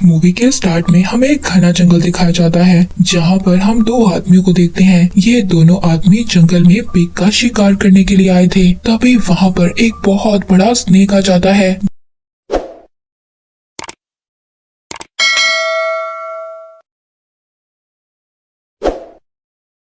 Movie के start में हमें एक घना जंगल दिखाया जाता है जहाँ पर हम दो आदमियों को देखते हैं। ये दोनों आदमी जंगल में पिग का शिकार करने के लिए आए थे। तभी वहाँ पर एक बहुत बड़ा स्नेक आ जाता है।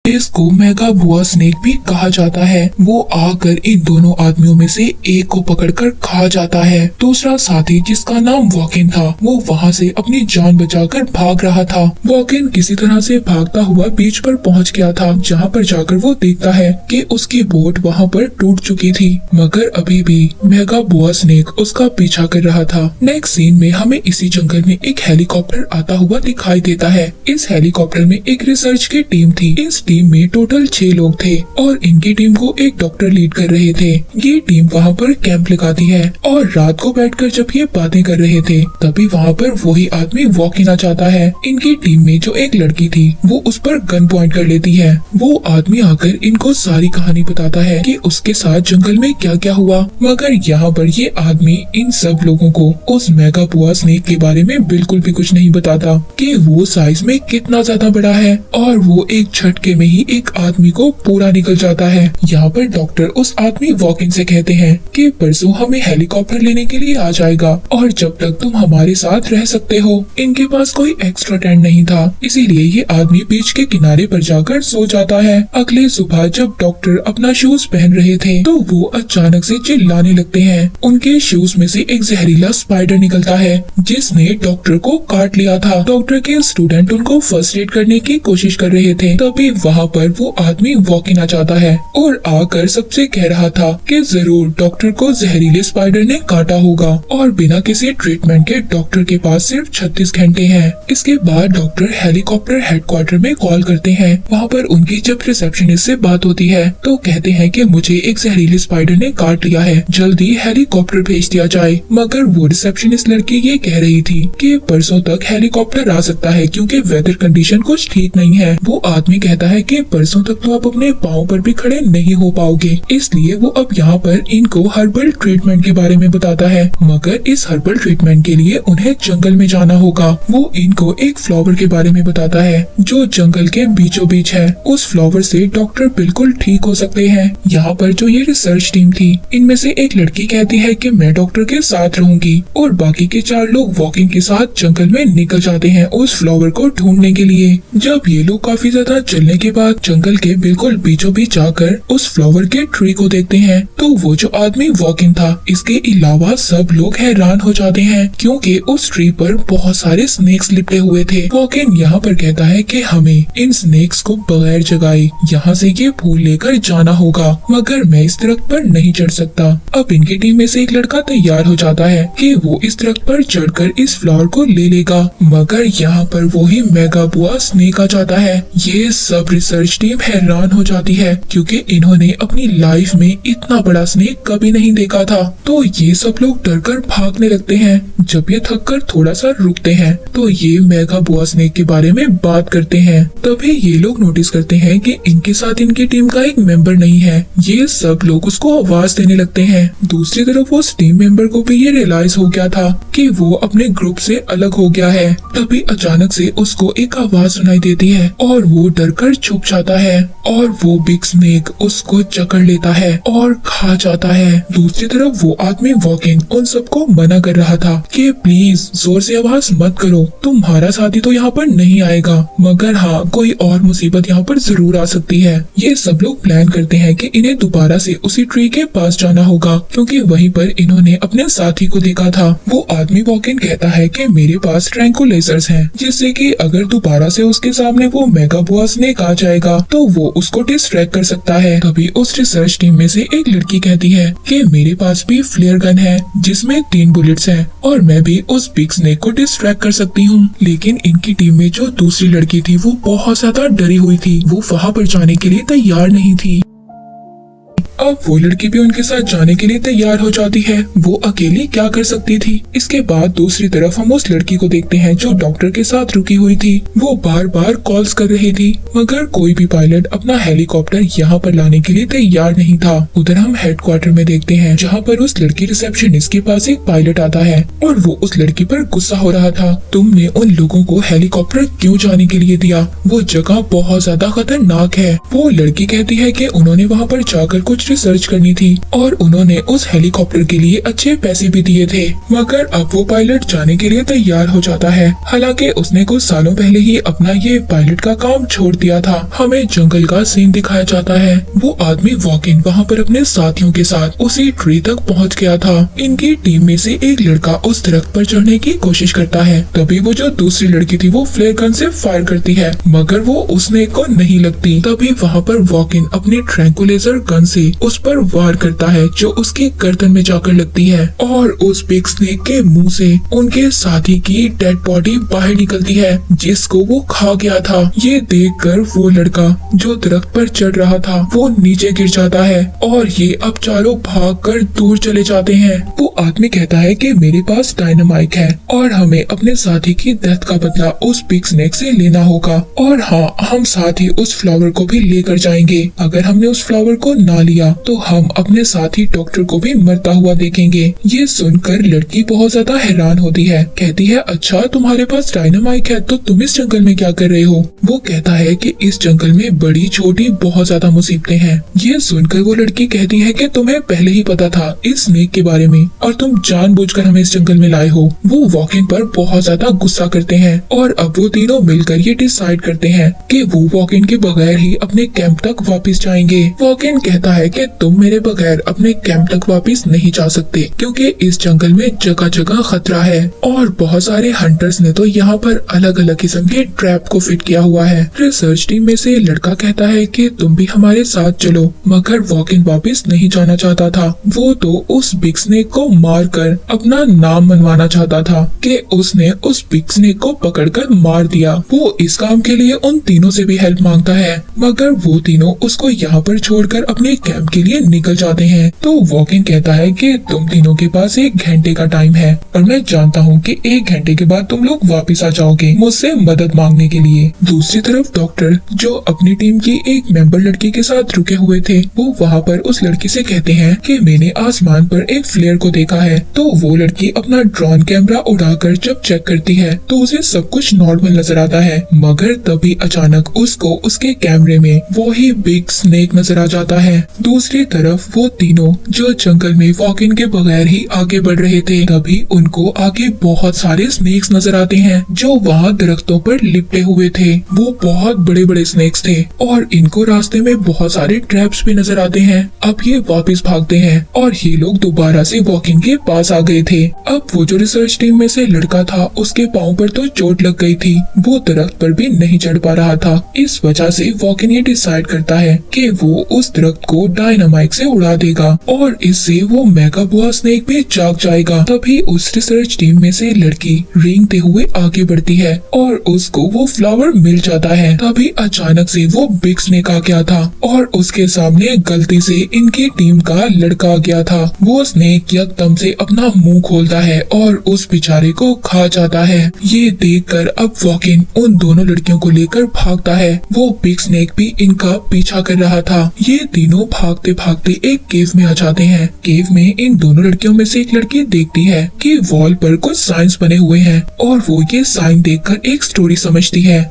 इसको मेगा बुआ स्नेक भी कहा जाता है। वो आकर इन दोनों आदमियों में से एक को पकड़कर खा जाता है। दूसरा साथी जिसका नाम वॉकिन था वो वहाँ से अपनी जान बचाकर भाग रहा था। वॉकिन किसी तरह से भागता हुआ बीच पर पहुँच गया था, जहाँ पर जाकर वो देखता है कि उसकी बोट वहाँ पर टूट चुकी थी, मगर अभी भी मेगा बुआ स्नेक उसका पीछा कर रहा था। नेक्स्ट सीन में हमें इसी जंगल में एक हेलीकॉप्टर आता हुआ दिखाई देता है। इस हेलीकॉप्टर में एक रिसर्च की टीम थी। इस टीम में टोटल 6 लोग थे और इनकी टीम को एक डॉक्टर लीड कर रहे थे। ये टीम वहाँ पर कैंप लगाती है और रात को बैठकर जब ये बातें कर रहे थे तभी वहाँ पर वही आदमी वॉक इन आ जाता है। इनकी टीम में जो एक लड़की थी वो उस पर गन पॉइंट कर लेती है। वो आदमी आकर इनको सारी कहानी बताता है कि उसके साथ जंगल में क्या क्या हुआ, मगर यहाँ पर ये आदमी इन सब लोगों को उस मेगा बुआ स्नेक के बारे में बिल्कुल भी कुछ नहीं बताता कि वो साइज में कितना ज्यादा बड़ा है और वो एक झटके में ही एक आदमी को पूरा निकल जाता है। यहाँ पर डॉक्टर उस आदमी वॉकिन से कहते हैं कि परसों हमें हेलीकॉप्टर लेने के लिए आ जाएगा और जब तक तुम हमारे साथ रह सकते हो। इनके पास कोई एक्स्ट्रा टेंट नहीं था, इसीलिए ये आदमी बीच के किनारे पर जाकर सो जाता है। अगले सुबह जब डॉक्टर अपना शूज पहन रहे थे तो वो अचानक से चिल्लाने लगते हैं। उनके शूज में से एक जहरीला स्पाइडर निकलता है जिसने डॉक्टर को काट लिया था। डॉक्टर के स्टूडेंट उनको फर्स्ट एड करने की कोशिश कर रहे थे, तभी वहाँ पर वो आदमी वॉक इन आ जाता है और आकर सबसे कह रहा था कि जरूर डॉक्टर को जहरीले स्पाइडर ने काटा होगा और बिना किसी ट्रीटमेंट के डॉक्टर के पास सिर्फ 36 घंटे हैं। इसके बाद डॉक्टर हेलीकॉप्टर हेडक्वार्टर में कॉल करते हैं। वहाँ पर उनकी जब रिसेप्शनिस्ट से बात होती है तो कहते हैं कि मुझे एक जहरीले स्पाइडर ने काट लिया है, जल्दी हेलीकॉप्टर भेज दिया जाए। मगर वो रिसेप्शनिस्ट लड़की ये कह रही थी कि परसों तक हेलीकॉप्टर आ सकता है क्योंकि वेदर कंडीशन कुछ ठीक नहीं है। वो आदमी कहता है कि परसों तक तो आप अपने पाँव पर भी खड़े नहीं हो पाओगे, इसलिए वो अब यहाँ पर इनको हर्बल ट्रीटमेंट के बारे में बताता है। मगर इस हर्बल ट्रीटमेंट के लिए उन्हें जंगल में जाना होगा। वो इनको एक फ्लावर के बारे में बताता है जो जंगल के बीचों बीच है। उस फ्लावर से डॉक्टर बिल्कुल ठीक हो सकते हैं। यहाँ पर जो ये रिसर्च टीम थी इनमें से एक लड़की कहती है कि मैं डॉक्टर के साथ रहूंगी और बाकी के 4 लोग वॉकिंग के साथ जंगल में निकल जाते हैं उस फ्लावर को ढूंढने के लिए। जब ये लोग काफी ज्यादा चलने के बाद जंगल के बिल्कुल बीचों बीच जाकर उस फ्लावर के ट्री को देखते हैं तो वो जो आदमी वॉक इन था इसके अलावा सब लोग हैरान हो जाते हैं क्योंकि उस ट्री पर बहुत सारे स्नेक्स लिपटे हुए थे। वॉक इन यहाँ पर कहता है कि हमें इन स्नेक्स को बगैर जगाए यहाँ से ये फूल लेकर जाना होगा, मगर मैं इस दरख्त पर नहीं चढ़ सकता। अब इनकी टीम में से एक लड़का तैयार हो जाता है कि वो इस दरख्त पर चढ़कर इस फ्लावर को ले लेगा, मगर यहाँ पर वही मेगा बुआ स्नेक आ जाता है। ये सब रिसर्च टीम हैरान हो जाती है क्योंकि इन्होंने अपनी लाइफ में इतना बड़ा स्नेक कभी नहीं देखा था। तो ये सब लोग डरकर भागने लगते हैं। जब ये थककर थोड़ा सा रुकते हैं तो ये मेगा बुआ स्नेक के बारे में बात करते हैं। तभी ये लोग नोटिस करते हैं कि इनके साथ इनकी टीम का एक मेंबर नहीं है। ये सब लोग उसको आवाज देने लगते हैं। दूसरी तरफ उस टीम मेंबर को भी ये रियलाइज हो गया था कि वो अपने ग्रुप से अलग हो गया है। तभी अचानक से उसको एक आवाज सुनाई देती है और वो डरकर छुप जाता है और वो बिग स्नेक उसको जकड़ लेता है और खा जाता है। दूसरी तरफ वो आदमी वॉक इन उन सबको मना कर रहा था कि प्लीज जोर से आवाज मत करो, तुम्हारा साथी तो यहाँ पर नहीं आएगा, मगर हाँ कोई और मुसीबत यहाँ पर जरूर आ सकती है। ये सब लोग प्लान करते हैं कि इन्हें दोबारा से उसी ट्री के पास जाना होगा क्योंकि वहीं पर इन्होंने अपने साथी को देखा था। वो आदमी वॉक इन कहता है कि मेरे पास ट्रैंकुलाइजर्स हैं जिससे कि अगर दोबारा से उसके सामने वो मेगा बुआ स्नेक आ जाएगा तो वो उसको डिस्ट्रैक्ट कर सकता है। तभी उस रिसर्च टीम में से एक लड़की कहती है कि मेरे पास भी फ्लेयर गन है जिसमें 3 बुलेट्स हैं और मैं भी उस बिग स्नेक को डिस्ट्रैक्ट कर सकती हूँ। लेकिन इनकी टीम में जो दूसरी लड़की थी वो बहुत ज्यादा डरी हुई थी, वो वहाँ पर जाने के लिए तैयार नहीं थी। अब वो लड़की भी उनके साथ जाने के लिए तैयार हो जाती है। वो अकेली क्या कर सकती थी। इसके बाद दूसरी तरफ हम उस लड़की को देखते हैं जो डॉक्टर के साथ रुकी हुई थी। वो बार बार कॉल्स कर रही थी मगर कोई भी पायलट अपना हेलीकॉप्टर यहाँ पर लाने के लिए तैयार नहीं था। उधर हम हेडक्वार्टर में देखते हैं जहाँ पर उस लड़की रिसेप्शनिस्ट के पास एक पायलट आता है और वो उस लड़की पर गुस्सा हो रहा था। तुमने उन लोगों को हेलीकॉप्टर क्यों जाने के लिए दिया? वो जगह बहुत ज्यादा खतरनाक है। वो लड़की कहती है कि उन्होंने वहाँ पर जाकर कुछ रिसर्च करनी थी और उन्होंने उस हेलीकॉप्टर के लिए अच्छे पैसे भी दिए थे। मगर अब वो पायलट जाने के लिए तैयार हो जाता है। हालांकि उसने कुछ सालों पहले ही अपना ये पायलट का काम छोड़ दिया था। हमें जंगल का सीन दिखाया जाता है। वो आदमी वॉकिन वहाँ पर अपने साथियों के साथ उसी ट्री तक पहुँच गया था। इनकी टीम में से एक लड़का उस दरख्त पर चढ़ने की कोशिश करता है। तभी वो जो दूसरी लड़की थी वो फ्लेयर गन से फायर करती है मगर वो उसने को नहीं लगती। तभी वहाँ पर वॉकिन अपनी ट्रैंकुलाइजर गन से उस पर वार करता है जो उसकी गर्दन में जाकर लगती है और उस बिग स्नेक के मुंह से उनके साथी की डेड बॉडी बाहर निकलती है जिसको वो खा गया था। ये देखकर वो लड़का जो दरख्त पर चढ़ रहा था वो नीचे गिर जाता है और ये अब चारों भागकर दूर चले जाते हैं। वो आदमी कहता है कि मेरे पास डायनामाइट है और हमें अपने साथी की डेथ का बदला उस बिग स्नेक से लेना होगा और हाँ, हम साथ ही उस फ्लावर को भी लेकर जाएंगे। अगर हमने उस फ्लावर को ना लिया तो हम अपने साथी डॉक्टर को भी मरता हुआ देखेंगे। ये सुनकर लड़की बहुत ज्यादा हैरान होती है। कहती है अच्छा, तुम्हारे पास डायनामाइट है तो तुम इस जंगल में क्या कर रहे हो? वो कहता है कि इस जंगल में बड़ी छोटी बहुत ज्यादा मुसीबतें हैं। ये सुनकर वो लड़की कहती है कि तुम्हें पहले ही पता था इस स्नेक के बारे में और तुम जानबूझकर हमें इस जंगल में लाए हो। वो वॉकिन पर बहुत ज्यादा गुस्सा करते हैं और अब वो तीनों मिलकर ये डिसाइड करते हैं कि वो वॉकिन के बगैर ही अपने कैंप तक वापस जाएंगे। वॉकिन कहता है कि तुम मेरे बगैर अपने कैंप तक वापस नहीं जा सकते क्योंकि इस जंगल में जगह जगह खतरा है और बहुत सारे हंटर्स ने तो यहाँ पर अलग अलग किस्म के ट्रैप को फिट किया हुआ है। रिसर्च टीम में से लड़का कहता है कि तुम भी हमारे साथ चलो मगर वॉकिन वापस नहीं जाना चाहता था। वो तो उस बिग स्नेक को मारकर अपना नाम मनवाना चाहता था कि उसने उस बिग स्नेक को पकड़कर मार दिया। वो इस काम के लिए उन तीनों से भी हेल्प मांगता है मगर वो तीनों उसको यहाँ पर छोड़कर अपने कैंप के लिए निकल जाते हैं। तो वॉकिन कहता है कि तुम तीनों के पास 1 घंटे का टाइम है और मैं जानता हूँ कि 1 घंटे के बाद तुम लोग वापस आ जाओगे मुझसे मदद मांगने के लिए। दूसरी तरफ डॉक्टर जो अपनी टीम की एक मेंबर लड़की के साथ रुके हुए थे वो वहाँ पर उस लड़की से कहते हैं कि मैंने आसमान पर एक फ्लेयर को देखा है। तो वो लड़की अपना ड्रोन कैमरा उड़ाकर जब चेक करती है तो उसे सब कुछ नॉर्मल नजर आता है मगर तभी अचानक उसको उसके कैमरे में वो ही बिग स्नेक नजर आ जाता है। दूसरी तरफ वो तीनों जो जंगल में वॉकिन के बगैर ही आगे बढ़ रहे थे तभी उनको आगे बहुत सारे स्नेक्स नजर आते हैं जो वहाँ दरख्तों पर लिपटे हुए थे। वो बहुत बड़े बड़े स्नेक्स थे और इनको रास्ते में बहुत सारे ट्रैप्स भी नजर आते हैं। अब ये वापस भागते हैं और ये लोग दोबारा से वॉकिन के पास आ गए थे। अब वो जो रिसर्च टीम में से लड़का था उसके पाँव पर तो चोट लग गई थी। वो दरख्त पर भी नहीं चढ़ पा रहा था। इस वजह से वॉकिन ये डिसाइड करता है कि वो उस दरख्त को डायनामाइट से उड़ा देगा और इससे वो मेगा बुआ स्नेक भी जाग जाएगा। तभी उस रिसर्च टीम में से लड़की रेंगते हुए आगे बढ़ती है और उसको वो फ्लावर मिल जाता है। तभी अचानक से वो बिग स्नेक आ गया था और उसके सामने गलती से इनकी टीम का लड़का आ गया था। वो स्नेक एकदम से अपना मुंह खोलता है और उस बेचारे को खा जाता है। ये देखकर अब वॉकिन उन दोनों लड़कियों को लेकर भागता है। वो बिग स्नेक भी इनका पीछा कर रहा था। ये तीनों भागते भागते एक केव में आ जाते हैं। केव में इन दोनों लड़कियों में से एक लड़की देखती है कि वॉल पर कुछ साइंस बने हुए हैं और वो ये साइन देखकर एक स्टोरी समझती है।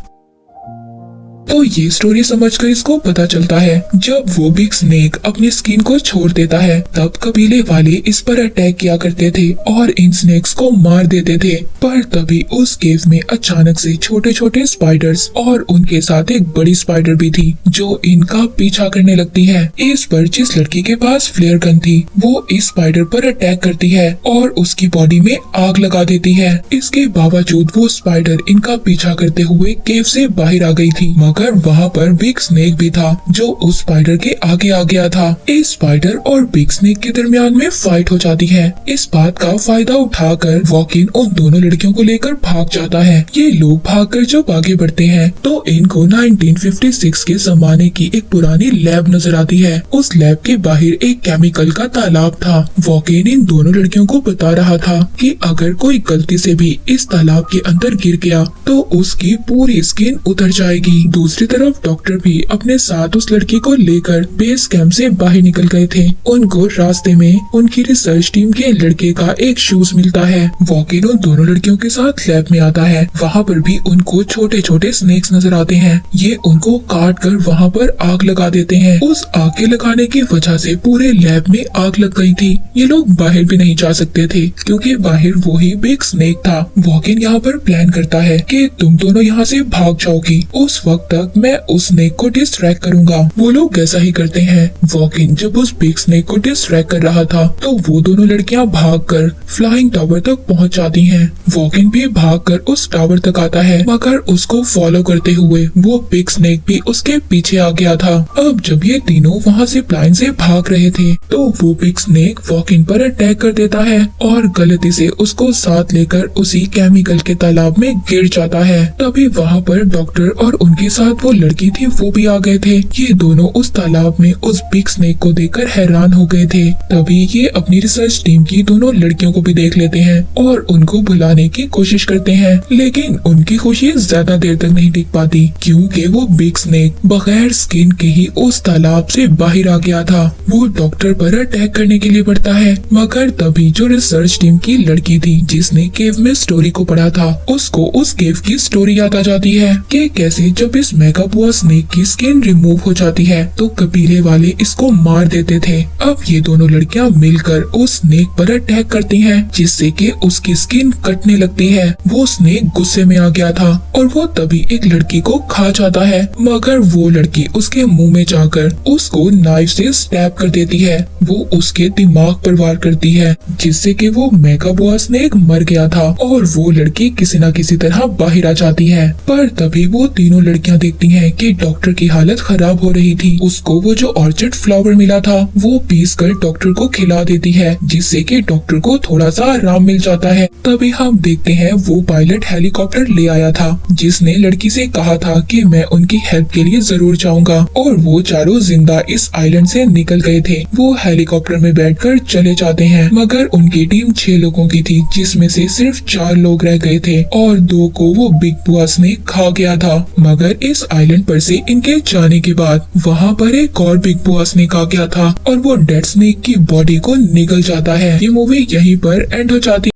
तो ये स्टोरी समझकर इसको पता चलता है जब वो बिग स्नेक अपनी स्किन को छोड़ देता है तब कबीले वाले इस पर अटैक किया करते थे और इन स्नेक्स को मार देते थे। पर तभी उस केव में अचानक से छोटे छोटे स्पाइडर्स और उनके साथ एक बड़ी स्पाइडर भी थी जो इनका पीछा करने लगती है। इस पर जिस लड़की के पास फ्लेयर गन थी वो इस स्पाइडर पर अटैक करती है और उसकी बॉडी में आग लगा देती है। इसके बावजूद वो स्पाइडर इनका पीछा करते हुए केव से बाहर आ गई थी मगर वहाँ पर बिग स्नेक भी था जो उस स्पाइडर के आगे आ गया था। इस स्पाइडर और बिग स्नेक के दरमियान में फाइट हो जाती है। इस बात का फायदा उठाकर वॉकिन उन दोनों लड़कियों को लेकर भाग जाता है। ये लोग भागकर जब आगे बढ़ते हैं तो इनको 1956 के जमाने की एक पुरानी लैब नजर आती है। उस लैब के बाहर एक केमिकल का तालाब था। वॉकिन इन दोनों लड़कियों को बता रहा था कि अगर कोई गलती से भी इस तालाब के अंदर गिर गया तो उसकी पूरी स्किन उतर जाएगी। दूसरी तरफ डॉक्टर भी अपने साथ उस लड़की को लेकर बेस कैंप से बाहर निकल गए थे। उनको रास्ते में उनकी रिसर्च टीम के लड़के का एक शूज मिलता है। वॉकिन उन दोनों लड़कियों के साथ लैब में आता है। वहाँ पर भी उनको छोटे छोटे स्नेक्स नजर आते हैं। ये उनको काट कर वहाँ पर आग लगा देते हैं। उस आग के लगाने की वजह से पूरे लैब में आग लग गई थी। ये लोग बाहर भी नहीं जा सकते थे क्योंकि बाहर वही बिग स्नेक था। वॉकिन यहाँ पर प्लान करता है कि तुम दोनों यहाँ से भाग जाओगी, उस वक्त तक मैं उस स्नेक को डिस्ट्रैक्ट करूंगा। वो लोग ऐसा ही करते हैं। वॉकिन जब उस बिग स्नेक को डिस्ट्रैक्ट कर रहा था तो वो दोनों लड़कियां भागकर फ्लाइंग टावर तक पहुंच जाती हैं। वॉकिन भी भागकर उस टावर तक आता है मगर उसको फॉलो करते हुए वो बिग स्नेक भी उसके पीछे आ गया था। अब जब ये तीनों वहाँ से प्लान से भाग रहे थे तो वो बिग स्नेक वॉकिन पर अटैक कर देता है और गलती से उसको साथ लेकर उसी केमिकल के तालाब में गिर जाता है। तभी वहाँ पर डॉक्टर और उनके साथ वो लड़की थी वो भी आ गए थे। ये दोनों उस तालाब में उस बिग स्नेक को देखकर हैरान हो गए थे। तभी ये अपनी रिसर्च टीम की दोनों लड़कियों को भी देख लेते हैं और उनको बुलाने की कोशिश करते हैं, लेकिन उनकी खुशी ज्यादा देर तक नहीं टिक पाती क्योंकि वो बिग स्नेक बगैर स्किन के ही उस तालाब से बाहर आ गया था। वो डॉक्टर पर अटैक करने के लिए बढ़ता है मगर तभी जो रिसर्च टीम की लड़की थी जिसने केव में स्टोरी को पढ़ा था उसको उस केव की स्टोरी याद आ जाती है कि कैसे जब इस मेगाबुआ स्नेक की स्किन रिमूव हो जाती है तो कबीले वाले इसको मार देते थे। अब ये दोनों लड़कियां मिलकर उस स्नेक पर अटैक करती हैं जिससे कि उसकी स्किन कटने लगती है। वो स्नेक गुस्से में आ गया था और वो तभी एक लड़की को खा जाता है मगर वो लड़की उसके मुंह में जाकर उसको नाइफ से स्टैब कर देती है। वो उसके दिमाग पर वार करती है जिससे कि वो मेगाबुआ स्नेक मर गया था और वो लड़की किसी न किसी तरह बाहर आ जाती है। पर तभी वो तीनों लड़कियां देखती हैं कि डॉक्टर की हालत खराब हो रही थी। उसको वो जो ऑर्चिड फ्लावर मिला था वो पीस कर डॉक्टर को खिला देती है जिससे कि डॉक्टर को थोड़ा सा आराम मिल जाता है। तभी हम देखते हैं वो पायलट हेलीकॉप्टर ले आया था जिसने लड़की से कहा था कि मैं उनकी हेल्प के लिए जरूर जाऊंगा और वो चारों जिंदा इस आइलैंड से निकल गए थे। वो हेलीकॉप्टर में बैठकर चले जाते हैं मगर उनकी टीम 6 लोगों की थी जिसमें से सिर्फ 4 लोग रह गए थे और 2 को वो बिग बुआ स्नेक खा गया था। मगर इस आइलैंड पर से इनके जाने के बाद वहाँ पर एक और बिग बुआ स्नेक आ गया था और वो डेड स्नेक की बॉडी को निगल जाता है। ये मूवी यहीं पर एंड हो जाती है।